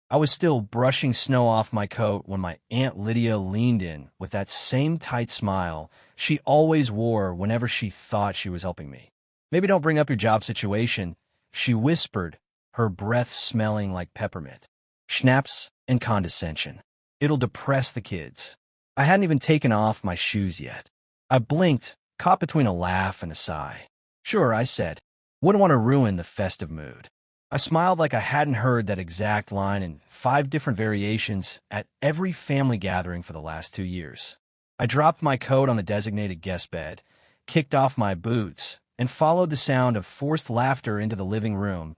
I was still brushing snow off my coat when my Aunt Lydia leaned in with that same tight smile she always wore whenever she thought she was helping me. "Maybe don't bring up your job situation," she whispered, her breath smelling like peppermint. "Schnapps and condescension. It'll depress the kids." I hadn't even taken off my shoes yet. I blinked, caught between a laugh and a sigh. "Sure," I said. "Wouldn't want to ruin the festive mood." I smiled like I hadn't heard that exact line in 5 different variations at every family gathering for the last 2 years. I dropped my coat on the designated guest bed, kicked off my boots, and followed the sound of forced laughter into the living room.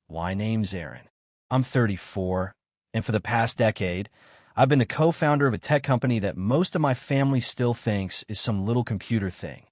Why name's Aaron? I'm 34, and for the past decade, I've been the co-founder of a tech company that most of my family still thinks is some little computer thing.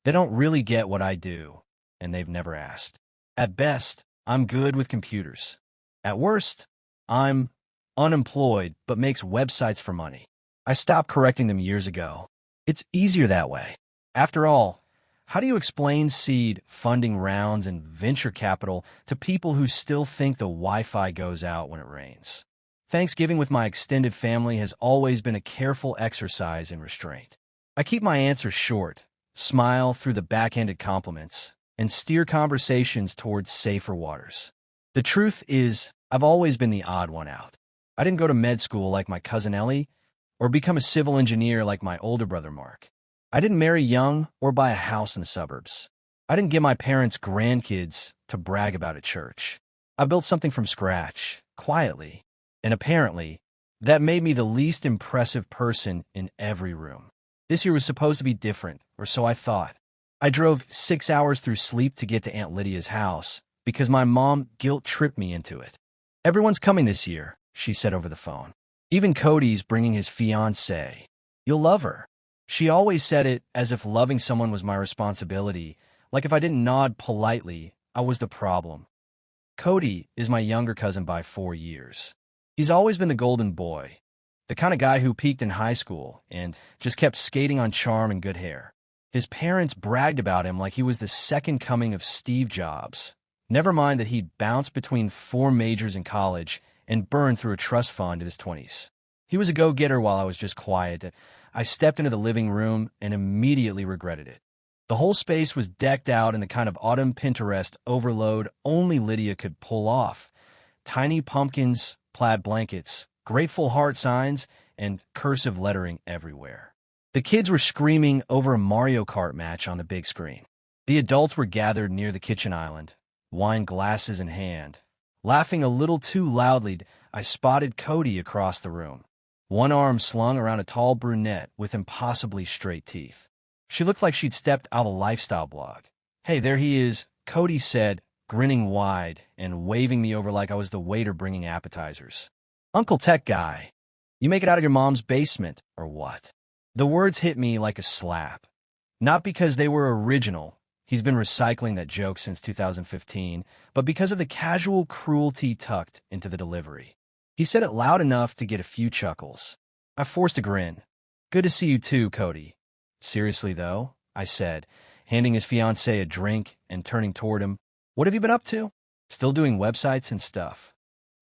They don't really get what I do, and they've never asked. At best, I'm good with computers. At worst, I'm unemployed but makes websites for money. I stopped correcting them years ago. It's easier that way. After all, how do you explain seed funding rounds and venture capital to people who still think the Wi-Fi goes out when it rains? Thanksgiving with my extended family has always been a careful exercise in restraint. I keep my answers short, smile through the backhanded compliments, and steer conversations towards safer waters. The truth is, I've always been the odd one out. I didn't go to med school like my cousin Ellie, or become a civil engineer like my older brother Mark. I didn't marry young or buy a house in the suburbs. I didn't get my parents' grandkids to brag about at church. I built something from scratch, quietly, and apparently, that made me the least impressive person in every room. This year was supposed to be different, or so I thought. I drove 6 hours through sleep to get to Aunt Lydia's house because my mom guilt-tripped me into it. "Everyone's coming this year," she said over the phone. "Even Cody's bringing his fiancée. You'll love her." She always said it as if loving someone was my responsibility, like if I didn't nod politely, I was the problem. Cody is my younger cousin by 4 years. He's always been the golden boy, the kind of guy who peaked in high school and just kept skating on charm and good hair. His parents bragged about him like he was the second coming of Steve Jobs. Never mind that he'd bounced between 4 majors in college and burned through a trust fund in his 20s. He was a go-getter while I was just quiet. I stepped into the living room and immediately regretted it. The whole space was decked out in the kind of autumn Pinterest overload only Lydia could pull off. Tiny pumpkins, plaid blankets, grateful heart signs, and cursive lettering everywhere. The kids were screaming over a Mario Kart match on the big screen. The adults were gathered near the kitchen island, wine glasses in hand. Laughing a little too loudly, I spotted Cody across the room, one arm slung around a tall brunette with impossibly straight teeth. She looked like she'd stepped out of a lifestyle blog. "Hey, there he is," Cody said, grinning wide and waving me over like I was the waiter bringing appetizers. "Uncle Tech Guy, you make it out of your mom's basement, or what?" The words hit me like a slap. Not because they were original, he's been recycling that joke since 2015, but because of the casual cruelty tucked into the delivery. He said it loud enough to get a few chuckles. I forced a grin. "Good to see you too, Cody." "Seriously, though," I said, handing his fiancée a drink and turning toward him. "What have you been up to?" "Still doing websites and stuff."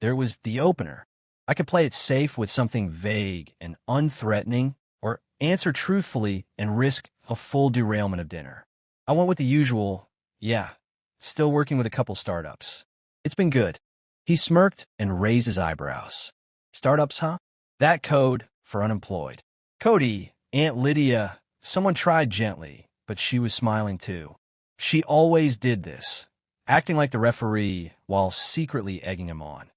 There was the opener. I could play it safe with something vague and unthreatening, or answer truthfully and risk a full derailment of dinner. I went with the usual, "Yeah, still working with a couple startups." "It's been good." He smirked and raised his eyebrows. "Startups, huh?" That code for unemployed. "Cody, Aunt Lydia," someone tried gently, but she was smiling too. She always did this, acting like the referee while secretly egging him on.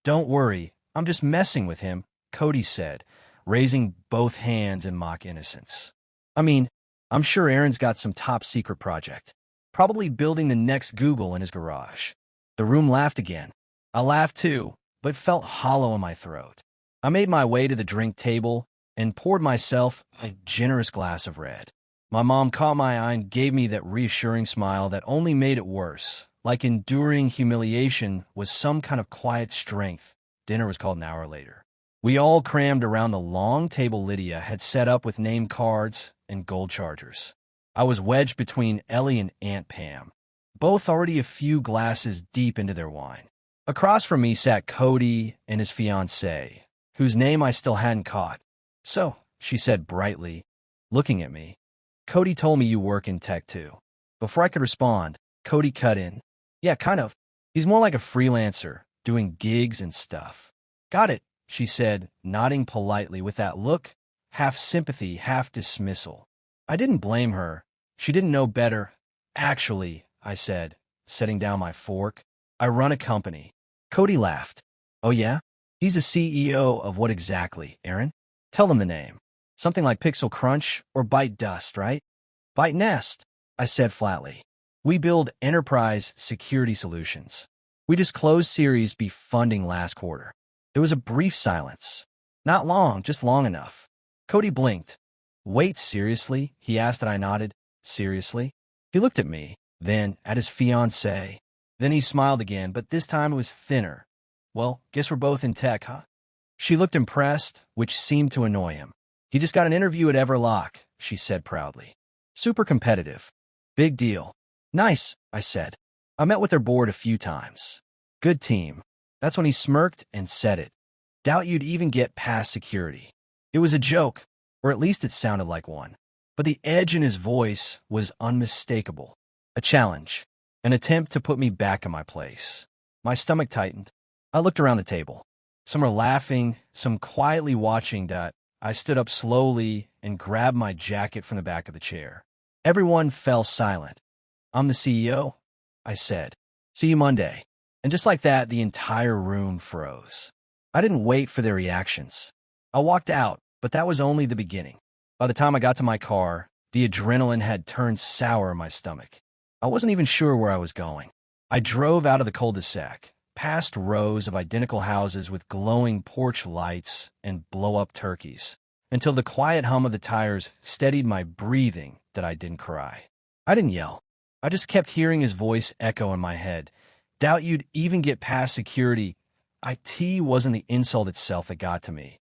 "Don't worry, I'm just messing with him," Cody said, raising both hands in mock innocence. "I mean, I'm sure Aaron's got some top-secret project. Probably building the next Google in his garage." The room laughed again. I laughed too, but felt hollow in my throat. I made my way to the drink table and poured myself a generous glass of red. My mom caught my eye and gave me that reassuring smile that only made it worse, like enduring humiliation was some kind of quiet strength. Dinner was called an hour later. We all crammed around the long table Lydia had set up with name cards and gold chargers. I was wedged between Ellie and Aunt Pam, both already a few glasses deep into their wine. Across from me sat Cody and his fiancée, whose name I still hadn't caught. "So," she said brightly, looking at me, "Cody told me you work in tech too." Before I could respond, Cody cut in. "Yeah, kind of. He's more like a freelancer, doing gigs and stuff." "Got it," she said, nodding politely with that look, half sympathy, half dismissal. I didn't blame her. She didn't know better. "Actually," I said, setting down my fork, "I run a company." Cody laughed. "Oh yeah? He's the CEO of what exactly, Aaron? Tell them the name. Something like Pixel Crunch or Bite Dust, right?" "Bite Nest," I said flatly. "We build enterprise security solutions. We just closed Series B funding last quarter." There was a brief silence. Not long, just long enough. Cody blinked. "Wait, seriously?" he asked, and I nodded. "Seriously?" He looked at me, then at his fiancée. Then he smiled again, but this time it was thinner. "Well, guess we're both in tech, huh?" She looked impressed, which seemed to annoy him. "He just got an interview at Everlock," she said proudly. "Super competitive. Big deal." "Nice," I said. "I met with their board a few times. Good team." That's when he smirked and said it. "Doubt you'd even get past security." It was a joke, or at least it sounded like one. But the edge in his voice was unmistakable. A challenge. An attempt to put me back in my place. My stomach tightened. I looked around the table. Some were laughing, some quietly watching that. I stood up slowly and grabbed my jacket from the back of the chair. Everyone fell silent. "I'm the CEO," I said. "See you Monday." And just like that, the entire room froze. I didn't wait for their reactions. I walked out, but that was only the beginning. By the time I got to my car, the adrenaline had turned sour in my stomach. I wasn't even sure where I was going. I drove out of the cul-de-sac, past rows of identical houses with glowing porch lights and blow-up turkeys, until the quiet hum of the tires steadied my breathing that I didn't cry. I didn't yell. I just kept hearing his voice echo in my head. "Doubt you'd even get past security." IT wasn't the insult itself that got to me.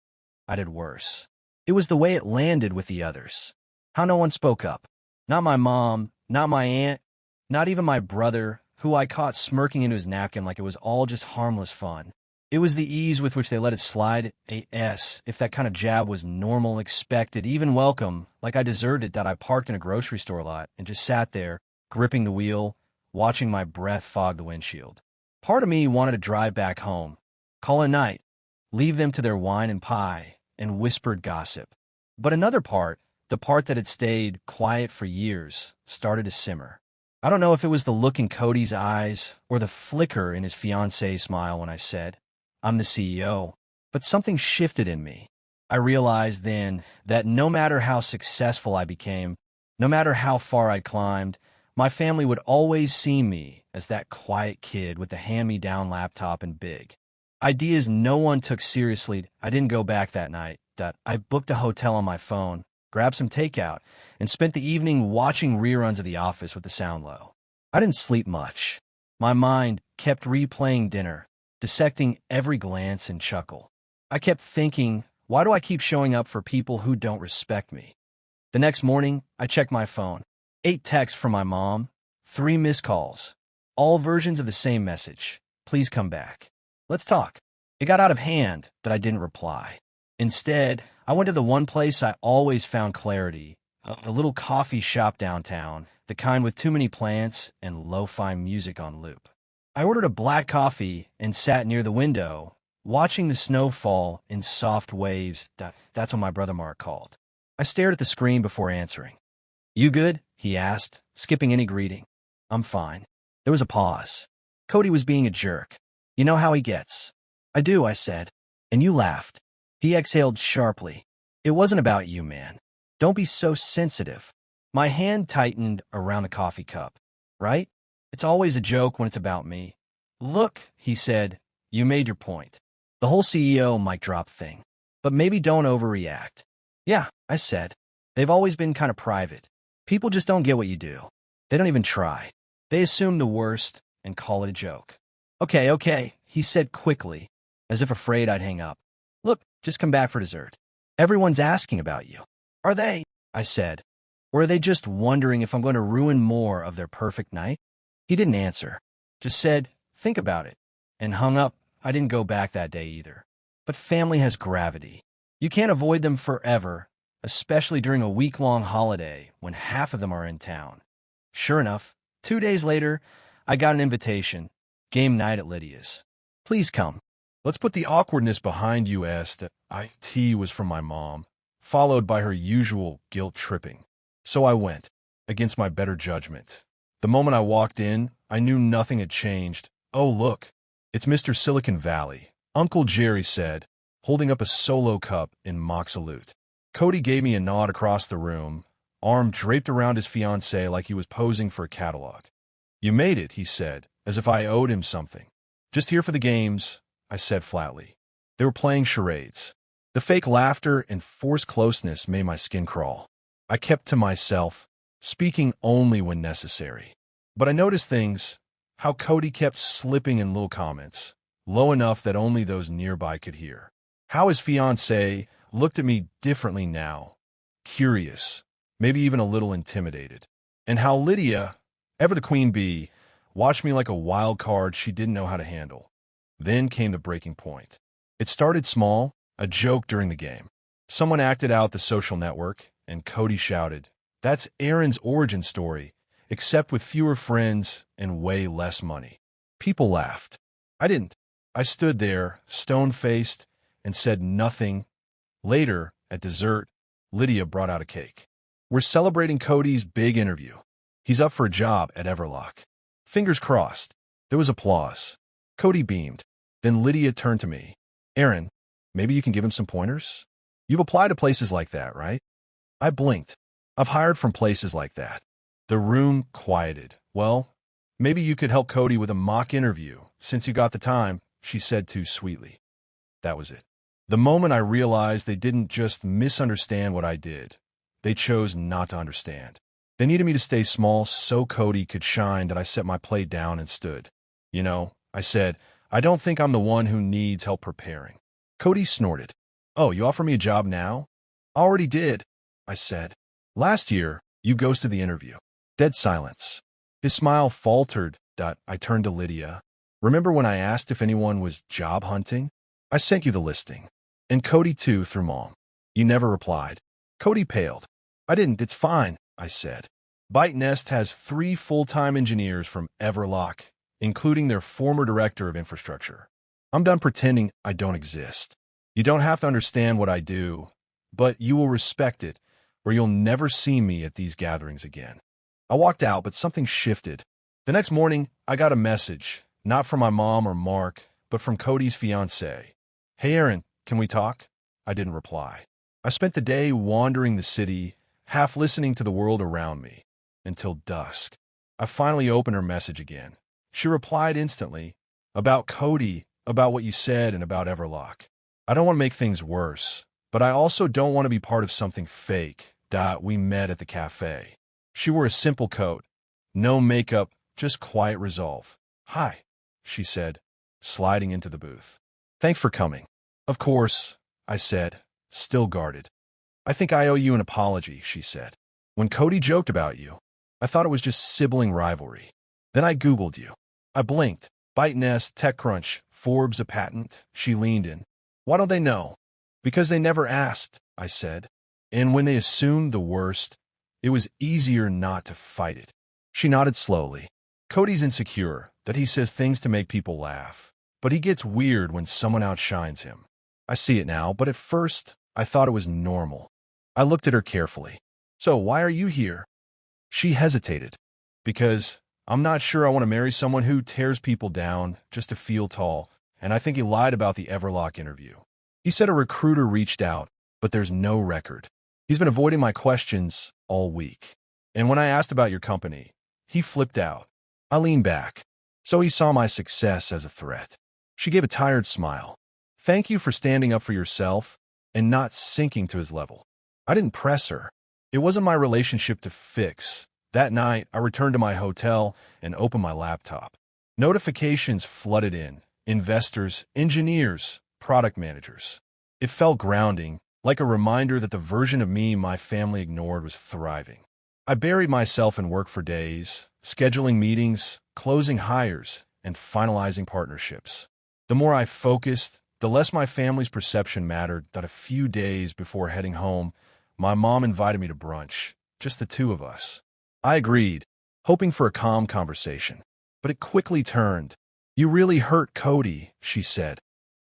I did worse. It was the way it landed with the others. How no one spoke up. Not my mom, not my aunt, not even my brother, who I caught smirking into his napkin like it was all just harmless fun. It was the ease with which they let it slide, if that kind of jab was normal, expected, even welcome, like I deserved it, that I parked in a grocery store lot and just sat there, gripping the wheel, watching my breath fog the windshield. Part of me wanted to drive back home, call a night, leave them to their wine and pie, and whispered gossip. But another part, the part that had stayed quiet for years, started to simmer. I don't know if it was the look in Cody's eyes or the flicker in his fiancée's smile when I said, "I'm the CEO," but something shifted in me. I realized then that no matter how successful I became, no matter how far I climbed, my family would always see me as that quiet kid with the hand-me-down laptop and big ideas no one took seriously. I didn't go back that night. I booked a hotel on my phone, grabbed some takeout, and spent the evening watching reruns of The Office with the sound low. I didn't sleep much. My mind kept replaying dinner, dissecting every glance and chuckle. I kept thinking, why do I keep showing up for people who don't respect me? The next morning, I checked my phone. 8 texts from my mom, 3 missed calls, all versions of the same message. "Please come back. Let's talk." It got out of hand that I didn't reply. Instead, I went to the one place I always found clarity, a little coffee shop downtown, the kind with too many plants and lo-fi music on loop. I ordered a black coffee and sat near the window, watching the snow fall in soft waves. That's when my brother Mark called. I stared at the screen before answering. "You good?" he asked, skipping any greeting. "I'm fine." There was a pause. Cody was being a jerk. "You know how he gets." "I do," I said. "And you laughed." He exhaled sharply. "It wasn't about you, man. Don't be so sensitive." My hand tightened around the coffee cup. "Right? It's always a joke when it's about me." "Look," he said, "you made your point. The whole CEO mic drop thing. But maybe don't overreact." "Yeah," I said. "They've always been kind of private. People just don't get what you do. They don't even try. They assume the worst and call it a joke." Okay, he said quickly, as if afraid I'd hang up. "Look, just come back for dessert. Everyone's asking about you." "Are they?" I said. "Or are they just wondering if I'm going to ruin more of their perfect night?" He didn't answer, just said, "Think about it." and hung up. I didn't go back that day either. But family has gravity. You can't avoid them forever, especially during a week-long holiday when half of them are in town. Sure enough, 2 days later, I got an invitation. Game night at Lydia's. Please come. Let's put the awkwardness behind you, asked. IT was from my mom, followed by her usual guilt-tripping. So I went, against my better judgment. The moment I walked in, I knew nothing had changed. Oh, look, it's Mr. Silicon Valley, Uncle Jerry said, holding up a solo cup in mock salute. Cody gave me a nod across the room, arm draped around his fiancée like he was posing for a catalog. You made it, he said, as if I owed him something. Just here for the games, I said flatly. They were playing charades. The fake laughter and forced closeness made my skin crawl. I kept to myself, speaking only when necessary. But I noticed things, how Cody kept slipping in little comments, low enough that only those nearby could hear. How his fiancée looked at me differently now, curious, maybe even a little intimidated. And how Lydia, ever the queen bee, watched me like a wild card she didn't know how to handle. Then came the breaking point. It started small, a joke during the game. Someone acted out the social network, and Cody shouted, "That's Aaron's origin story, except with fewer friends and way less money." People laughed. I didn't. I stood there, stone-faced, and said nothing. Later, at dessert, Lydia brought out a cake. We're celebrating Cody's big interview. He's up for a job at Everlock. Fingers crossed. There was applause. Cody beamed. Then Lydia turned to me. Aaron, maybe you can give him some pointers? You've applied to places like that, right? I blinked. I've hired from places like that. The room quieted. Well, maybe you could help Cody with a mock interview, since you got the time, she said too sweetly. That was it. The moment I realized they didn't just misunderstand what I did, they chose not to understand. They needed me to stay small so Cody could shine that I set my plate down and stood. You know, I said, I don't think I'm the one who needs help preparing. Cody snorted. Oh, you offer me a job now? Already did, I said. Last year, you ghosted the interview. Dead silence. His smile faltered. I turned to Lydia. Remember when I asked if anyone was job hunting? I sent you the listing. And Cody too through Mom. You never replied. Cody paled. I didn't, it's fine, I said. Bite Nest has 3 full-time engineers from Everlock, including their former director of infrastructure. I'm done pretending I don't exist. You don't have to understand what I do, but you will respect it, or you'll never see me at these gatherings again. I walked out, but something shifted. The next morning, I got a message, not from my mom or Mark, but from Cody's fiancée. Hey Aaron, can we talk? I didn't reply. I spent the day wandering the city, half listening to the world around me, until dusk. I finally opened her message again. She replied instantly, about Cody, about what you said, and about Everlock. I don't want to make things worse, but I also don't want to be part of something fake. We met at the cafe. She wore a simple coat, no makeup, just quiet resolve. Hi, she said, sliding into the booth. Thanks for coming. Of course, I said, still guarded. I think I owe you an apology, she said. When Cody joked about you, I thought it was just sibling rivalry. Then I Googled you. I blinked. Bite Nest, TechCrunch, Forbes a patent. She leaned in. Why don't they know? Because they never asked, I said. And when they assumed the worst, it was easier not to fight it. She nodded slowly. Cody's insecure, that he says things to make people laugh. But he gets weird when someone outshines him. I see it now, but at first, I thought it was normal. I looked at her carefully. So why are you here? She hesitated. Because I'm not sure I want to marry someone who tears people down just to feel tall, and I think he lied about the Everlock interview. He said a recruiter reached out, but there's no record. He's been avoiding my questions all week. And when I asked about your company, he flipped out. I leaned back. So he saw my success as a threat. She gave a tired smile. Thank you for standing up for yourself and not sinking to his level. I didn't press her. It wasn't my relationship to fix. That night, I returned to my hotel and opened my laptop. Notifications flooded in. Investors, engineers, product managers. It felt grounding, like a reminder that the version of me my family ignored was thriving. I buried myself in work for days, scheduling meetings, closing hires, and finalizing partnerships. The more I focused, the less my family's perception mattered. That a few days before heading home, my mom invited me to brunch, just the two of us. I agreed, hoping for a calm conversation. But it quickly turned. "You really hurt Cody," she said.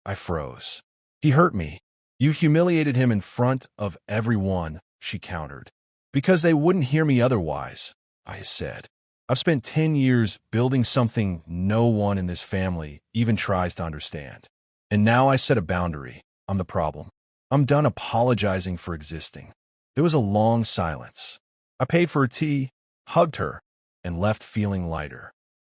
I froze. "He hurt me. You humiliated him in front of everyone," she countered. "Because they wouldn't hear me otherwise," I said. "I've spent 10 years building something no one in this family even tries to understand. And now I set a boundary. I'm the problem. I'm done apologizing for existing." There was a long silence. I paid for her tea, hugged her, and left feeling lighter.